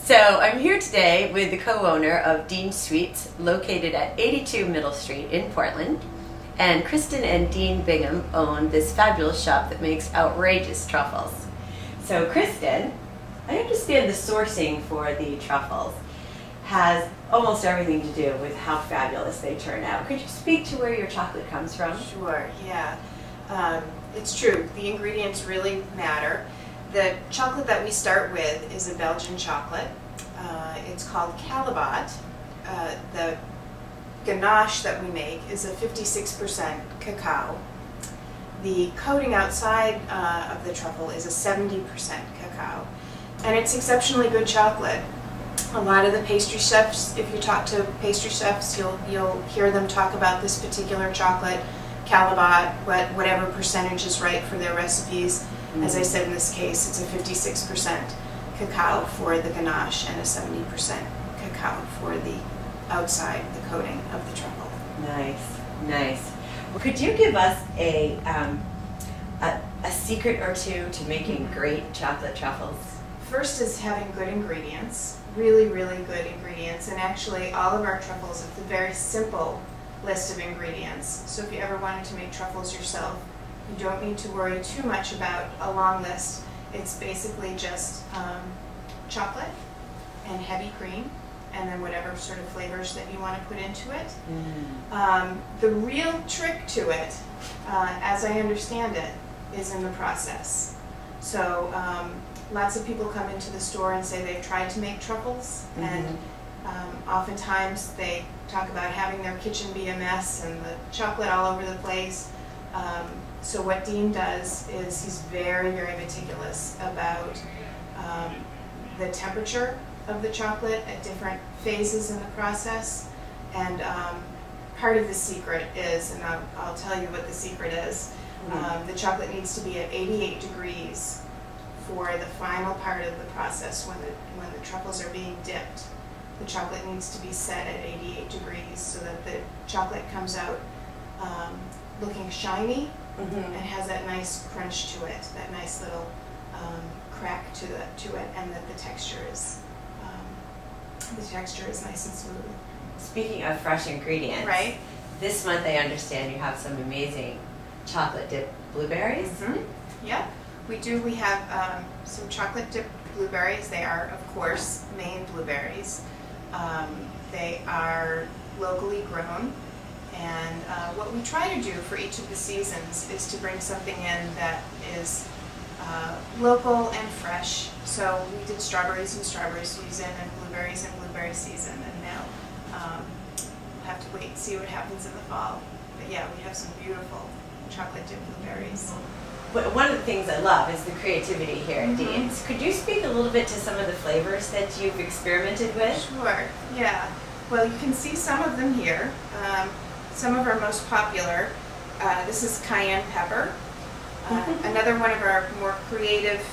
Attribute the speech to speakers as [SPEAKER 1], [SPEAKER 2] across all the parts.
[SPEAKER 1] So I'm here today with the co-owner of Dean Sweets, located at 82 Middle Street in Portland. And Kristen and Dean Bingham own this fabulous shop that makes outrageous truffles. So Kristen, I understand the sourcing for the truffles has almost everything to do with how fabulous they turn out. Could you speak to where your chocolate comes from?
[SPEAKER 2] Sure, yeah. It's true, the ingredients really matter. The chocolate that we start with is a Belgian chocolate. It's called Calabat. The ganache that we make is a 56% cacao. The coating outside of the truffle is a 70% cacao. And it's exceptionally good chocolate. A lot of the pastry chefs, if you talk to pastry chefs, you'll hear them talk about this particular chocolate, Calabat, whatever percentage is right for their recipes. As I said, in this case, it's a 56% cacao for the ganache and a 70% cacao for the outside, the coating of the truffle.
[SPEAKER 1] Nice, nice. Well, could you give us a secret or two to making great chocolate truffles?
[SPEAKER 2] First is having good ingredients, really, really good ingredients, and actually all of our truffles have a very simple list of ingredients. So if you ever wanted to make truffles yourself, you don't need to worry too much about a long list. It's basically just chocolate and heavy cream, and then whatever sort of flavors that you want to put into it. The real trick to it, as I understand it, is in the process. So lots of people come into the store and say they've tried to make truffles, and oftentimes they talk about having their kitchen be a mess and the chocolate all over the place. So what Dean does is he's very, very meticulous about the temperature of the chocolate at different phases in the process. And part of the secret is, and I'll tell you what the secret is, the chocolate needs to be at 88 degrees for the final part of the process. When the truffles are being dipped, the chocolate needs to be set at 88 degrees so that the chocolate comes out looking shiny and has that nice crunch to it, that nice little crack to it, and that the texture is nice and smooth.
[SPEAKER 1] Speaking of fresh ingredients,
[SPEAKER 2] right?
[SPEAKER 1] This month I understand you have some amazing chocolate dipped blueberries.
[SPEAKER 2] Yeah, we do. We have some chocolate dipped blueberries. They are, of course, Maine blueberries. They are locally grown. And what we try to do for each of the seasons is to bring something in that is local and fresh. So we did strawberries in strawberry season and blueberries in blueberry season, and now we'll have to wait and see what happens in the fall. But yeah, we have some beautiful chocolate dipped blueberries.
[SPEAKER 1] But one of the things I love is the creativity here at Dean's. Could you speak a little bit to some of the flavors that you've experimented with?
[SPEAKER 2] Sure, yeah. Well, you can see some of them here. Some of our most popular, this is cayenne pepper. Another one of our more creative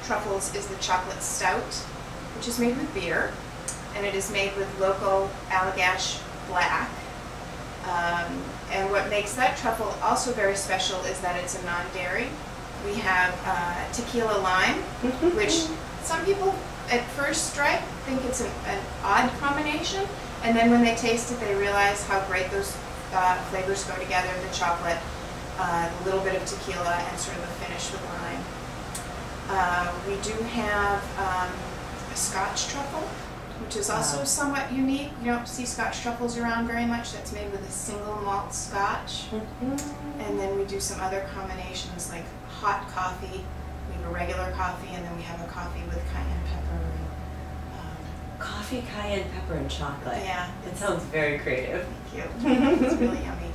[SPEAKER 2] truffles is the chocolate stout, which is made with beer, and it is made with local Allagash black. And what makes that truffle also very special is that it's a non-dairy. We have tequila lime, which some people at first strike think it's an odd combination, and then when they taste it they realize how great those flavors go together, the chocolate, a little bit of tequila, and sort of a finish with lime. We do have a Scotch truffle, which is also somewhat unique. You don't see Scotch truffles around very much. That's made with a single malt Scotch. And then we do some other combinations like hot coffee. We have a regular coffee, and then we have a coffee with cayenne pepper.
[SPEAKER 1] Coffee, cayenne pepper, and chocolate.
[SPEAKER 2] Yeah.
[SPEAKER 1] It sounds very creative.
[SPEAKER 2] Thank you. It's really yummy.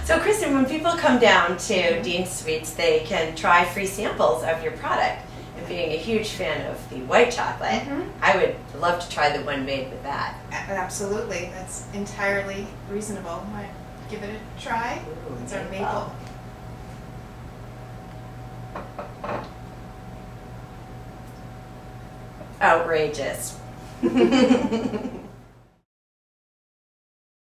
[SPEAKER 1] So Kristen, when people come down to Dean Sweets, they can try free samples of your product. And being a huge fan of the white chocolate, I would love to try the one made with that.
[SPEAKER 2] Absolutely. That's entirely reasonable. Want to give it a try?
[SPEAKER 1] Ooh,
[SPEAKER 2] it's our maple.
[SPEAKER 1] Outrageous.